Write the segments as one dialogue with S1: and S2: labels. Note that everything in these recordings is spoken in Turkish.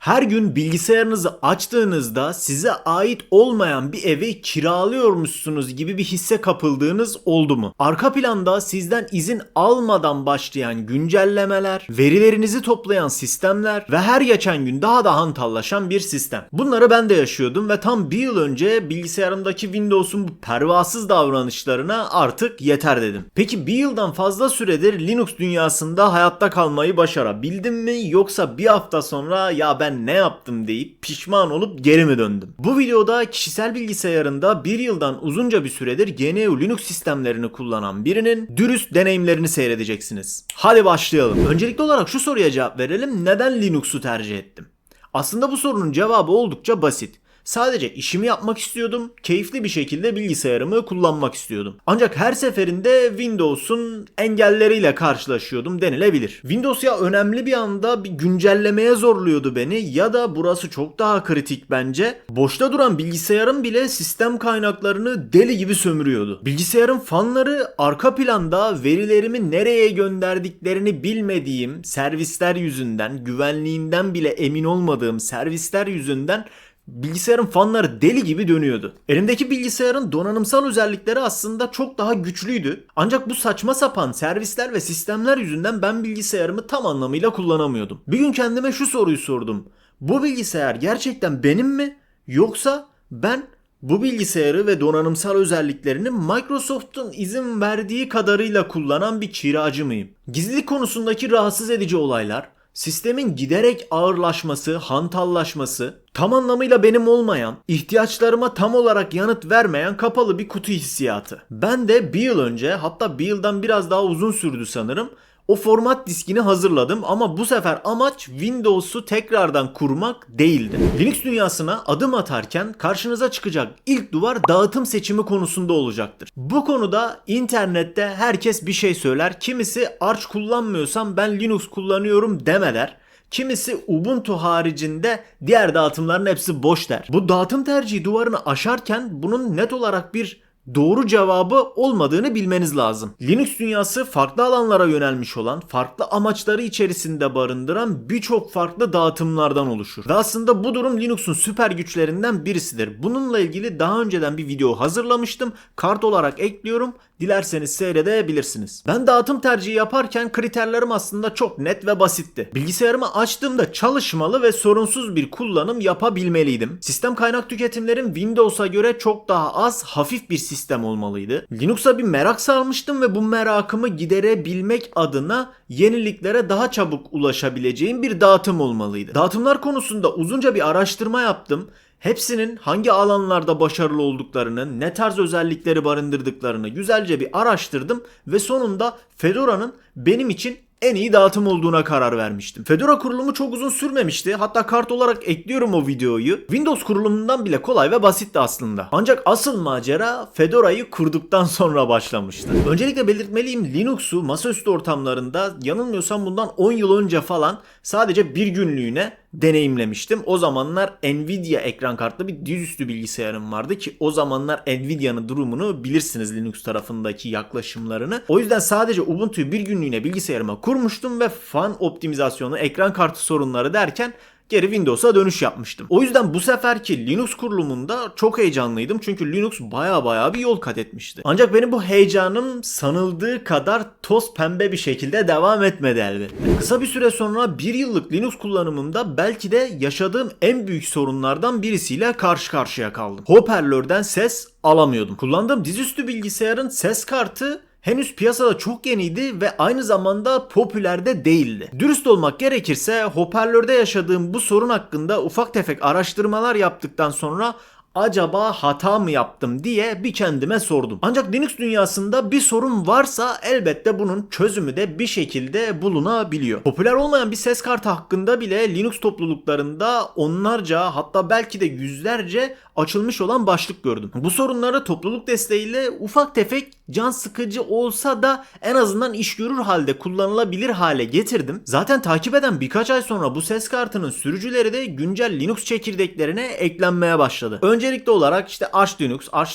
S1: Her gün bilgisayarınızı açtığınızda size ait olmayan bir evi kiralıyormuşsunuz gibi bir hisse kapıldığınız oldu mu? Arka planda sizden izin almadan başlayan güncellemeler, verilerinizi toplayan sistemler ve her geçen gün daha da hantallaşan bir sistem. Bunları ben de yaşıyordum ve tam bir yıl önce bilgisayarımdaki Windows'un bu pervasız davranışlarına artık yeter dedim. Peki bir yıldan fazla süredir Linux dünyasında hayatta kalmayı başarabildim mi, yoksa bir hafta sonra ya ben ne yaptım deyip pişman olup geri mi döndüm? Bu videoda kişisel bilgisayarında bir yıldan uzunca bir süredir GNU Linux sistemlerini kullanan birinin dürüst deneyimlerini seyredeceksiniz. Hadi başlayalım. Öncelikli olarak şu soruya cevap verelim: neden Linux'u tercih ettim? Aslında bu sorunun cevabı oldukça basit. Sadece işimi yapmak istiyordum, keyifli bir şekilde bilgisayarımı kullanmak istiyordum. Ancak her seferinde Windows'un engelleriyle karşılaşıyordum denilebilir. Windows ya önemli bir anda bir güncellemeye zorluyordu beni, ya da burası çok daha kritik bence, boşta duran bilgisayarım bile sistem kaynaklarını deli gibi sömürüyordu. Bilgisayarın fanları arka planda verilerimi nereye gönderdiklerini bilmediğim servisler yüzünden, güvenliğinden bile emin olmadığım servisler yüzünden bilgisayarın fanları deli gibi dönüyordu. Elimdeki bilgisayarın donanımsal özellikleri aslında çok daha güçlüydü. Ancak bu saçma sapan servisler ve sistemler yüzünden ben bilgisayarımı tam anlamıyla kullanamıyordum. Bir gün kendime şu soruyu sordum: bu bilgisayar gerçekten benim mi? Yoksa ben bu bilgisayarı ve donanımsal özelliklerini Microsoft'un izin verdiği kadarıyla kullanan bir kiracı mıyım? Gizlilik konusundaki rahatsız edici olaylar, sistemin giderek ağırlaşması, hantallaşması, tam anlamıyla benim olmayan, ihtiyaçlarıma tam olarak yanıt vermeyen kapalı bir kutu hissiyatı. Ben de bir yıl önce, hatta bir yıldan biraz daha uzun sürdü sanırım, o format diskini hazırladım ama bu sefer amaç Windows'u tekrardan kurmak değildi. Linux dünyasına adım atarken karşınıza çıkacak ilk duvar dağıtım seçimi konusunda olacaktır. Bu konuda internette herkes bir şey söyler. Kimisi Arch kullanmıyorsam ben Linux kullanıyorum demeler. Kimisi Ubuntu haricinde diğer dağıtımların hepsi boş der. Bu dağıtım tercihi duvarını aşarken bunun net olarak bir doğru cevabı olmadığını bilmeniz lazım. Linux dünyası farklı alanlara yönelmiş olan, farklı amaçları içerisinde barındıran birçok farklı dağıtımlardan oluşur. Ve aslında bu durum Linux'un süper güçlerinden birisidir. Bununla ilgili daha önceden bir video hazırlamıştım. Kart olarak ekliyorum. Dilerseniz seyredebilirsiniz. Ben dağıtım tercihi yaparken kriterlerim aslında çok net ve basitti. Bilgisayarımı açtığımda çalışmalı ve sorunsuz bir kullanım yapabilmeliydim. Sistem kaynak tüketimlerim Windows'a göre çok daha az, hafif bir sistem olmalıydı. Linux'a bir merak sarmıştım ve bu merakımı giderebilmek adına yeniliklere daha çabuk ulaşabileceğim bir dağıtım olmalıydı. Dağıtımlar konusunda uzunca bir araştırma yaptım. Hepsinin hangi alanlarda başarılı olduklarını, ne tarz özellikleri barındırdıklarını güzelce bir araştırdım ve sonunda Fedora'nın benim için en iyi dağıtım olduğuna karar vermiştim. Fedora kurulumu çok uzun sürmemişti. Hatta kart olarak ekliyorum o videoyu. Windows kurulumundan bile kolay ve basitti aslında. Ancak asıl macera Fedora'yı kurduktan sonra başlamıştı. Öncelikle belirtmeliyim, Linux'u masaüstü ortamlarında yanılmıyorsam bundan 10 yıl önce falan sadece bir günlüğüne deneyimlemiştim. O zamanlar Nvidia ekran kartlı bir dizüstü bilgisayarım vardı ki o zamanlar Nvidia'nın durumunu bilirsiniz, Linux tarafındaki yaklaşımlarını. O yüzden sadece Ubuntu'yu bir günlüğüne bilgisayarıma kurmuştum ve fan optimizasyonu, ekran kartı sorunları derken geri Windows'a dönüş yapmıştım. O yüzden bu seferki Linux kurulumunda çok heyecanlıydım çünkü Linux baya bir yol kat etmişti. Ancak benim bu heyecanım sanıldığı kadar toz pembe bir şekilde devam etmedi elbette. Kısa bir süre sonra bir yıllık Linux kullanımımda belki de yaşadığım en büyük sorunlardan birisiyle karşı karşıya kaldım. Hoparlörden ses alamıyordum. Kullandığım dizüstü bilgisayarın ses kartı henüz piyasada çok yeniydi ve aynı zamanda popüler de değildi. Dürüst olmak gerekirse hoparlörde yaşadığım bu sorun hakkında ufak tefek araştırmalar yaptıktan sonra acaba hata mı yaptım diye bir kendime sordum. Ancak Linux dünyasında bir sorun varsa elbette bunun çözümü de bir şekilde bulunabiliyor. Popüler olmayan bir ses kartı hakkında bile Linux topluluklarında onlarca, hatta belki de yüzlerce açılmış olan başlık gördüm. Bu sorunları topluluk desteğiyle ufak tefek, can sıkıcı olsa da en azından iş görür halde kullanılabilir hale getirdim. Zaten takip eden birkaç ay sonra bu ses kartının sürücüleri de güncel Linux çekirdeklerine eklenmeye başladı. Öncelikli olarak işte Arch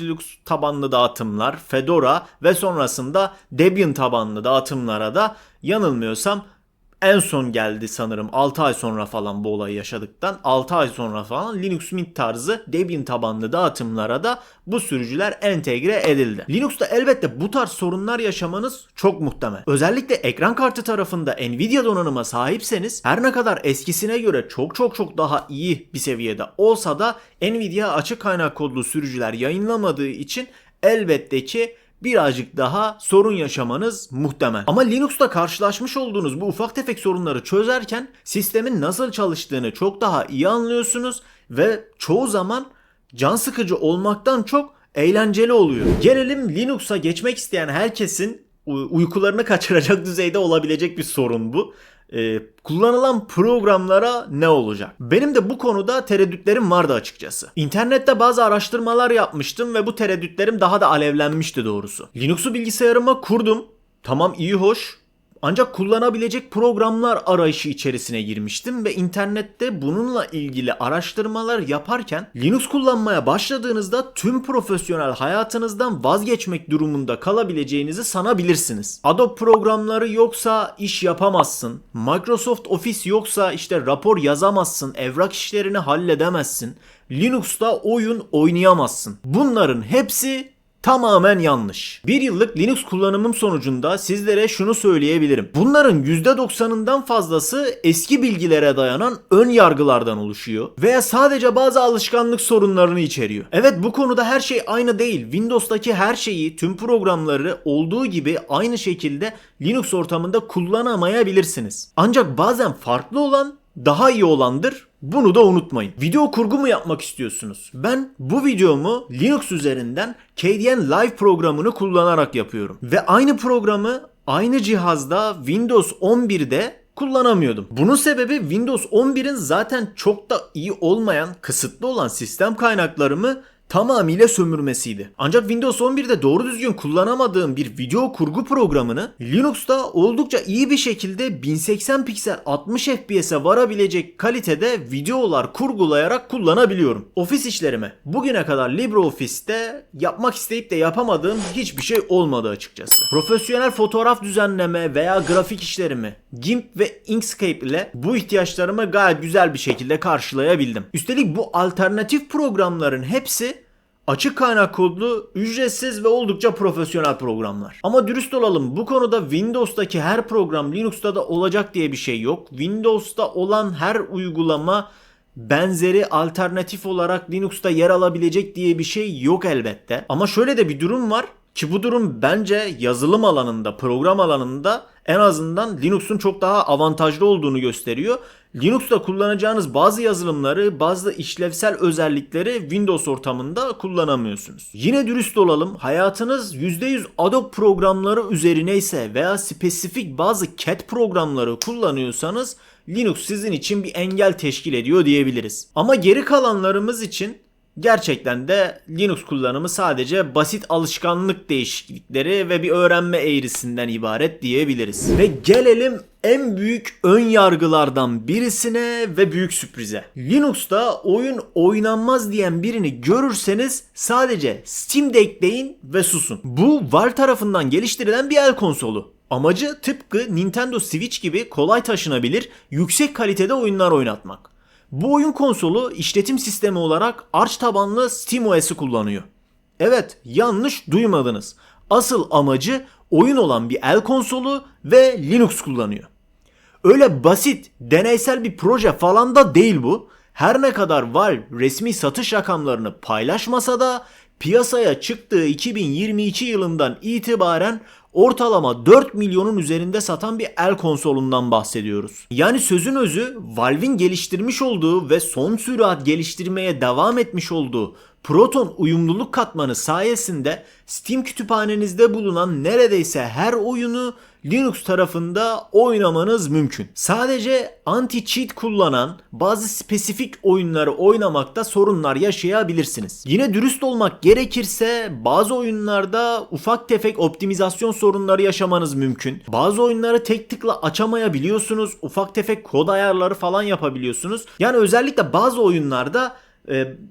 S1: Linux tabanlı dağıtımlar, Fedora ve sonrasında Debian tabanlı dağıtımlara da yanılmıyorsam en son geldi sanırım 6 ay sonra falan bu olayı yaşadıktan 6 ay sonra falan Linux Mint tarzı Debian tabanlı dağıtımlara da bu sürücüler entegre edildi. Linux'ta elbette bu tarz sorunlar yaşamanız çok muhtemel. Özellikle ekran kartı tarafında Nvidia donanıma sahipseniz her ne kadar eskisine göre çok daha iyi bir seviyede olsa da Nvidia açık kaynak kodlu sürücüler yayınlamadığı için elbette ki birazcık daha sorun yaşamanız muhtemel. Ama Linux'ta karşılaşmış olduğunuz bu ufak tefek sorunları çözerken sistemin nasıl çalıştığını çok daha iyi anlıyorsunuz ve çoğu zaman can sıkıcı olmaktan çok eğlenceli oluyor. Gelelim Linux'a geçmek isteyen herkesin uykularını kaçıracak düzeyde olabilecek bir sorun bu. Kullanılan programlara ne olacak? Benim de bu konuda tereddütlerim vardı açıkçası. İnternette bazı araştırmalar yapmıştım ve bu tereddütlerim daha da alevlenmişti doğrusu. Linux'u bilgisayarıma kurdum. Tamam, iyi hoş. Ancak kullanabilecek programlar arayışı içerisine girmiştim ve internette bununla ilgili araştırmalar yaparken Linux kullanmaya başladığınızda tüm profesyonel hayatınızdan vazgeçmek durumunda kalabileceğinizi sanabilirsiniz. Adobe programları yoksa iş yapamazsın. Microsoft Office yoksa işte rapor yazamazsın, evrak işlerini halledemezsin. Linux'ta oyun oynayamazsın. Bunların hepsi tamamen yanlış. Bir yıllık Linux kullanımım sonucunda sizlere şunu söyleyebilirim. Bunların %90'ından fazlası eski bilgilere dayanan ön yargılardan oluşuyor veya sadece bazı alışkanlık sorunlarını içeriyor. Evet, bu konuda her şey aynı değil. Windows'taki her şeyi, tüm programları olduğu gibi aynı şekilde Linux ortamında kullanamayabilirsiniz. Ancak bazen farklı olan daha iyi olandır. Bunu da unutmayın. Video kurgu mu yapmak istiyorsunuz? Ben bu videomu Linux üzerinden KDN Live programını kullanarak yapıyorum. Ve aynı programı aynı cihazda Windows 11'de kullanamıyordum. Bunun sebebi Windows 11'in zaten çok da iyi olmayan, kısıtlı olan sistem kaynaklarımı tamamıyla sömürmesiydi. Ancak Windows 11'de doğru düzgün kullanamadığım bir video kurgu programını Linux'ta oldukça iyi bir şekilde 1080 piksel 60 FPS'e varabilecek kalitede videolar kurgulayarak kullanabiliyorum. Ofis işlerime bugüne kadar LibreOffice'te yapmak isteyip de yapamadığım hiçbir şey olmadı açıkçası. Profesyonel fotoğraf düzenleme veya grafik işlerimi GIMP ve Inkscape ile bu ihtiyaçlarımı gayet güzel bir şekilde karşılayabildim. Üstelik bu alternatif programların hepsi açık kaynak kodlu, ücretsiz ve oldukça profesyonel programlar. Ama dürüst olalım, bu konuda Windows'taki her program Linux'ta da olacak diye bir şey yok. Windows'ta olan her uygulama benzeri alternatif olarak Linux'ta yer alabilecek diye bir şey yok elbette. Ama şöyle de bir durum var ki bu durum bence yazılım alanında, program alanında en azından Linux'un çok daha avantajlı olduğunu gösteriyor. Linux'ta kullanacağınız bazı yazılımları, bazı işlevsel özellikleri Windows ortamında kullanamıyorsunuz. Yine dürüst olalım, hayatınız %100 Adobe programları üzerine ise veya spesifik bazı CAD programları kullanıyorsanız Linux sizin için bir engel teşkil ediyor diyebiliriz. Ama geri kalanlarımız için gerçekten de Linux kullanımı sadece basit alışkanlık değişiklikleri ve bir öğrenme eğrisinden ibaret diyebiliriz. Ve gelelim en büyük ön yargılardan birisine ve büyük sürprize. Linux'ta oyun oynanmaz diyen birini görürseniz sadece Steam Deck deyin ve susun. Bu Valve tarafından geliştirilen bir el konsolu. Amacı tıpkı Nintendo Switch gibi kolay taşınabilir, yüksek kalitede oyunlar oynatmak. Bu oyun konsolu işletim sistemi olarak Arch tabanlı SteamOS'u kullanıyor. Evet, yanlış duymadınız. Asıl amacı oyun olan bir el konsolu ve Linux kullanıyor. Öyle basit, deneysel bir proje falan da değil bu. Her ne kadar Valve resmi satış rakamlarını paylaşmasa da piyasaya çıktığı 2022 yılından itibaren ortalama 4 milyonun üzerinde satan bir el konsolundan bahsediyoruz. Yani sözün özü, Valve'in geliştirmiş olduğu ve son sürat geliştirmeye devam etmiş olduğu Proton uyumluluk katmanı sayesinde Steam kütüphanenizde bulunan neredeyse her oyunu Linux tarafında oynamanız mümkün. Sadece anti-cheat kullanan bazı spesifik oyunları oynamakta sorunlar yaşayabilirsiniz. Yine dürüst olmak gerekirse bazı oyunlarda ufak tefek optimizasyon sorunları yaşamanız mümkün. Bazı oyunları tek tıkla açamayabiliyorsunuz. Ufak tefek kod ayarları falan yapabiliyorsunuz. Yani özellikle bazı oyunlarda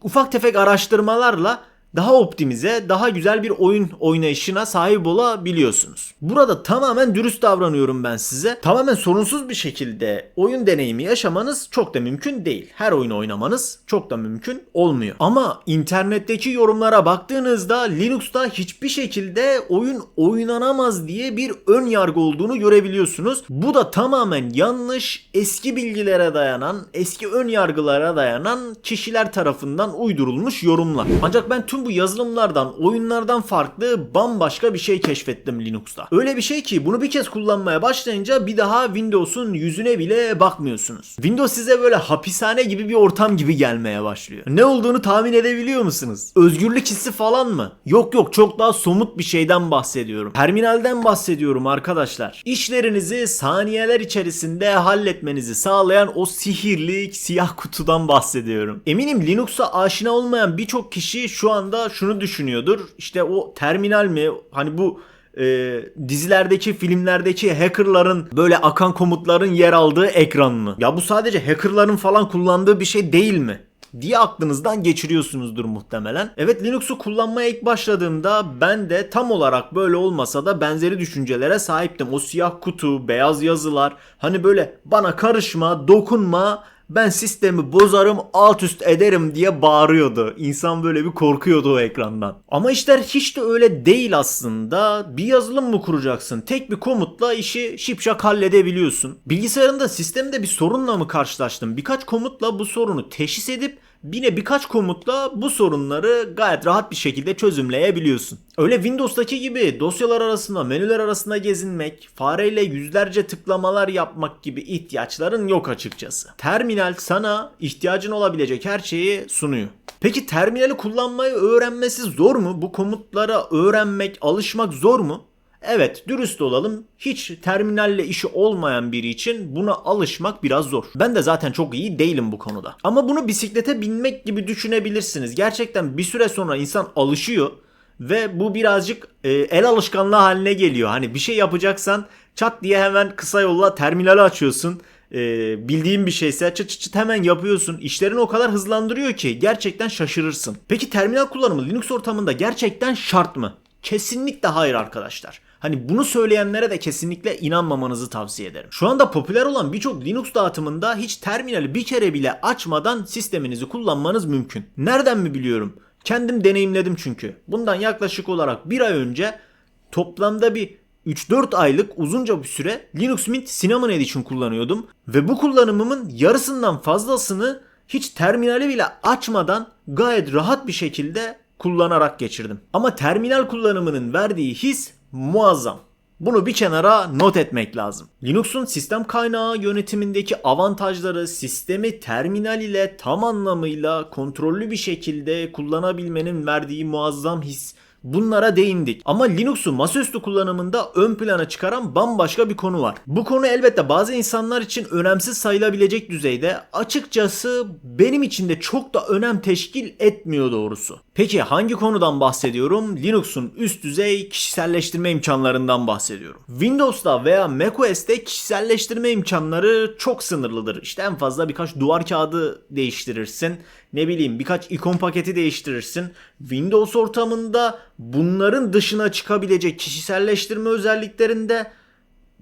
S1: ufak tefek araştırmalarla daha optimize, daha güzel bir oyun oynayışına sahip olabiliyorsunuz. Burada tamamen dürüst davranıyorum ben size. Tamamen sorunsuz bir şekilde oyun deneyimi yaşamanız çok da mümkün değil. Her oyunu oynamanız çok da mümkün olmuyor. Ama internetteki yorumlara baktığınızda Linux'ta hiçbir şekilde oyun oynanamaz diye bir ön yargı olduğunu görebiliyorsunuz. Bu da tamamen yanlış, eski bilgilere dayanan, eski ön yargılara dayanan kişiler tarafından uydurulmuş yorumlar. Ancak ben tüm bu yazılımlardan, oyunlardan farklı bambaşka bir şey keşfettim Linux'ta. Öyle bir şey ki bunu bir kez kullanmaya başlayınca bir daha Windows'un yüzüne bile bakmıyorsunuz. Windows size böyle hapishane gibi bir ortam gibi gelmeye başlıyor. Ne olduğunu tahmin edebiliyor musunuz? Özgürlük hissi falan mı? Yok, çok daha somut bir şeyden bahsediyorum. Terminalden bahsediyorum arkadaşlar. İşlerinizi saniyeler içerisinde halletmenizi sağlayan o sihirli siyah kutudan bahsediyorum. Eminim Linux'a aşina olmayan birçok kişi şu anda şunu düşünüyordur. İşte o terminal mi? Hani bu dizilerdeki, filmlerdeki hackerların böyle akan komutların yer aldığı ekran mı? Ya bu sadece hackerların falan kullandığı bir şey değil mi diye aklınızdan geçiriyorsunuzdur muhtemelen. Evet, Linux'u kullanmaya ilk başladığımda ben de tam olarak böyle olmasa da benzeri düşüncelere sahiptim. O siyah kutu, beyaz yazılar, hani böyle bana karışma, dokunma, ben sistemi bozarım, alt üst ederim diye bağırıyordu. İnsan böyle bir korkuyordu o ekrandan. Ama işler hiç de öyle değil aslında. Bir yazılım mı kuracaksın? Tek bir komutla işi şipşak halledebiliyorsun. Bilgisayarında, sistemde bir sorunla mı karşılaştın? Birkaç komutla bu sorunu teşhis edip yine birkaç komutla bu sorunları gayet rahat bir şekilde çözümleyebiliyorsun. Öyle Windows'taki gibi dosyalar arasında, menüler arasında gezinmek, fareyle yüzlerce tıklamalar yapmak gibi ihtiyaçların yok açıkçası. Terminal sana ihtiyacın olabilecek her şeyi sunuyor. Peki terminali kullanmayı öğrenmesi zor mu? Bu komutlara öğrenmek, alışmak zor mu? Evet, dürüst olalım. Hiç terminalle işi olmayan biri için buna alışmak biraz zor. Ben de zaten çok iyi değilim bu konuda. Ama bunu bisiklete binmek gibi düşünebilirsiniz. Gerçekten bir süre sonra insan alışıyor ve bu birazcık el alışkanlığı haline geliyor. Hani bir şey yapacaksan çat diye hemen kısa yolla terminali açıyorsun. Bildiğin bir şeyse çıt çıt hemen yapıyorsun. İşlerini o kadar hızlandırıyor ki gerçekten şaşırırsın. Peki terminal kullanımı Linux ortamında gerçekten şart mı? Kesinlikle hayır arkadaşlar. Hani bunu söyleyenlere de kesinlikle inanmamanızı tavsiye ederim. Şu anda popüler olan birçok Linux dağıtımında hiç terminali bir kere bile açmadan sisteminizi kullanmanız mümkün. Nereden mi biliyorum? Kendim deneyimledim çünkü. Bundan yaklaşık olarak bir ay önce toplamda bir 3-4 aylık uzunca bir süre Linux Mint Cinnamon Edition kullanıyordum. Ve bu kullanımımın yarısından fazlasını hiç terminali bile açmadan gayet rahat bir şekilde kullanarak geçirdim. Ama terminal kullanımının verdiği his muazzam. Bunu bir kenara not etmek lazım. Linux'un sistem kaynağı yönetimindeki avantajları, sistemi terminal ile tam anlamıyla kontrollü bir şekilde kullanabilmenin verdiği muazzam his. Bunlara değindik. Ama Linux'u masaüstü kullanımında ön plana çıkaran bambaşka bir konu var. Bu konu elbette bazı insanlar için önemsiz sayılabilecek düzeyde, açıkçası benim için de çok da önem teşkil etmiyor doğrusu. Peki hangi konudan bahsediyorum? Linux'un üst düzey kişiselleştirme imkanlarından bahsediyorum. Windows'ta veya macOS'te kişiselleştirme imkanları çok sınırlıdır. İşte en fazla birkaç duvar kağıdı değiştirirsin. Ne bileyim, birkaç ikon paketi değiştirirsin. Windows ortamında bunların dışına çıkabilecek kişiselleştirme özelliklerinde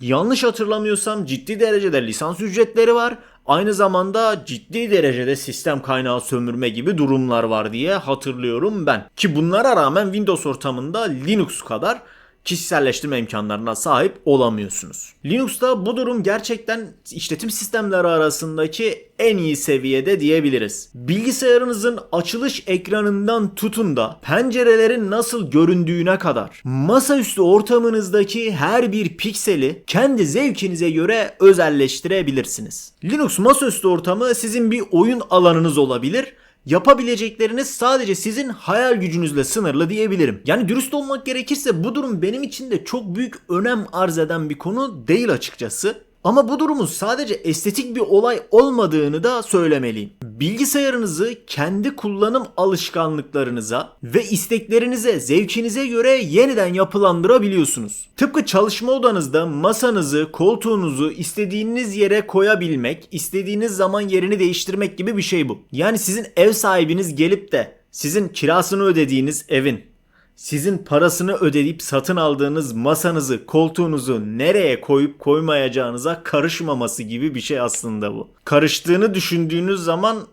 S1: yanlış hatırlamıyorsam ciddi derecede lisans ücretleri var. Aynı zamanda ciddi derecede sistem kaynağı sömürme gibi durumlar var diye hatırlıyorum ben. Ki bunlara rağmen Windows ortamında Linux kadar kişiselleştirme imkanlarına sahip olamıyorsunuz. Linux'ta bu durum gerçekten işletim sistemleri arasındaki en iyi seviyede diyebiliriz. Bilgisayarınızın açılış ekranından tutun da pencerelerin nasıl göründüğüne kadar masaüstü ortamınızdaki her bir pikseli kendi zevkinize göre özelleştirebilirsiniz. Linux masaüstü ortamı sizin bir oyun alanınız olabilir. Yapabilecekleriniz sadece sizin hayal gücünüzle sınırlı diyebilirim. Yani dürüst olmak gerekirse bu durum benim için de çok büyük önem arz eden bir konu değil açıkçası. Ama bu durumun sadece estetik bir olay olmadığını da söylemeliyim. Bilgisayarınızı kendi kullanım alışkanlıklarınıza ve isteklerinize, zevkinize göre yeniden yapılandırabiliyorsunuz. Tıpkı çalışma odanızda masanızı, koltuğunuzu istediğiniz yere koyabilmek, istediğiniz zaman yerini değiştirmek gibi bir şey bu. Yani sizin ev sahibiniz gelip de Sizin kirasını ödediğiniz evin, sizin parasını ödeyip satın aldığınız masanızı, koltuğunuzu nereye koyup koymayacağınıza karışmaması gibi bir şey aslında bu. Karıştığını düşündüğünüz zaman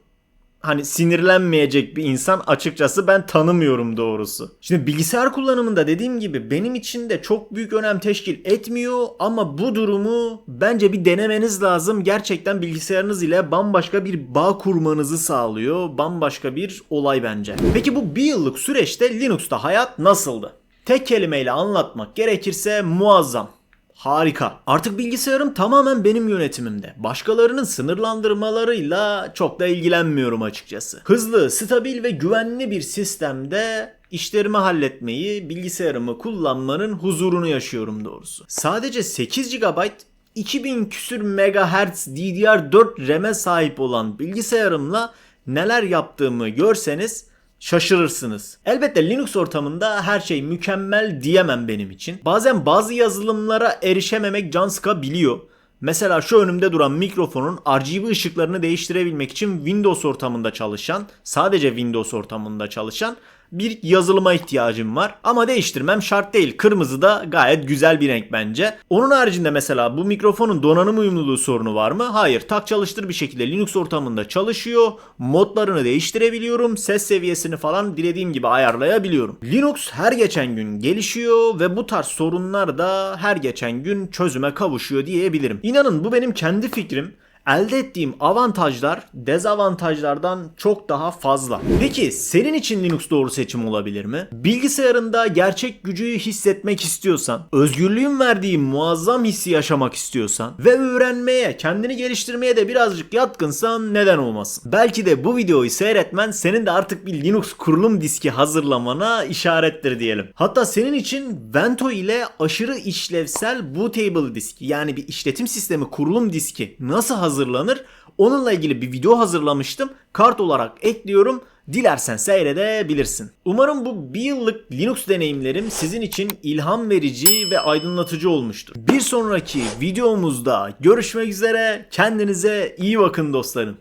S1: hani sinirlenmeyecek bir insan açıkçası ben tanımıyorum doğrusu. Şimdi bilgisayar kullanımında dediğim gibi benim için de çok büyük önem teşkil etmiyor ama bu durumu bence bir denemeniz lazım. Gerçekten bilgisayarınız ile bambaşka bir bağ kurmanızı sağlıyor. Bambaşka bir olay bence. Peki bu bir yıllık süreçte Linux'ta hayat nasıldı? Tek kelimeyle anlatmak gerekirse muazzam. Harika. Artık bilgisayarım tamamen benim yönetimimde. Başkalarının sınırlandırmalarıyla çok da ilgilenmiyorum açıkçası. Hızlı, stabil ve güvenli bir sistemde işlerimi halletmeyi, bilgisayarımı kullanmanın huzurunu yaşıyorum doğrusu. Sadece 8 GB 2000 küsür MHz DDR4 RAM'e sahip olan bilgisayarımla neler yaptığımı görseniz şaşırırsınız. Elbette Linux ortamında her şey mükemmel diyemem benim için. Bazen bazı yazılımlara erişememek can sıkabiliyor. Mesela şu önümde duran mikrofonun RGB ışıklarını değiştirebilmek için Windows ortamında çalışan, sadece Windows ortamında çalışan bir yazılıma ihtiyacım var. Ama değiştirmem şart değil. Kırmızı da gayet güzel bir renk bence. Onun haricinde mesela bu mikrofonun donanım uyumluluğu sorunu var mı? Hayır. Tak çalıştır bir şekilde Linux ortamında çalışıyor. Modlarını değiştirebiliyorum. Ses seviyesini falan dilediğim gibi ayarlayabiliyorum. Linux her geçen gün gelişiyor ve bu tarz sorunlar da her geçen gün çözüme kavuşuyor diyebilirim. İnanın bu benim kendi fikrim. Elde ettiğim avantajlar dezavantajlardan çok daha fazla. Peki senin için Linux doğru seçim olabilir mi? Bilgisayarında gerçek gücü hissetmek istiyorsan, özgürlüğün verdiği muazzam hissi yaşamak istiyorsan ve öğrenmeye, kendini geliştirmeye de birazcık yatkınsan neden olmasın? Belki de bu videoyu seyretmen senin de artık bir Linux kurulum diski hazırlamana işarettir diyelim. Hatta senin için Vento ile aşırı işlevsel bootable disk, yani bir işletim sistemi kurulum diski nasıl hazırlanır? Onunla ilgili bir video hazırlamıştım. Kart olarak ekliyorum. Dilersen seyredebilirsin. Umarım bu bir yıllık Linux deneyimlerim sizin için ilham verici ve aydınlatıcı olmuştur. Bir sonraki videomuzda görüşmek üzere. Kendinize iyi bakın dostlarım.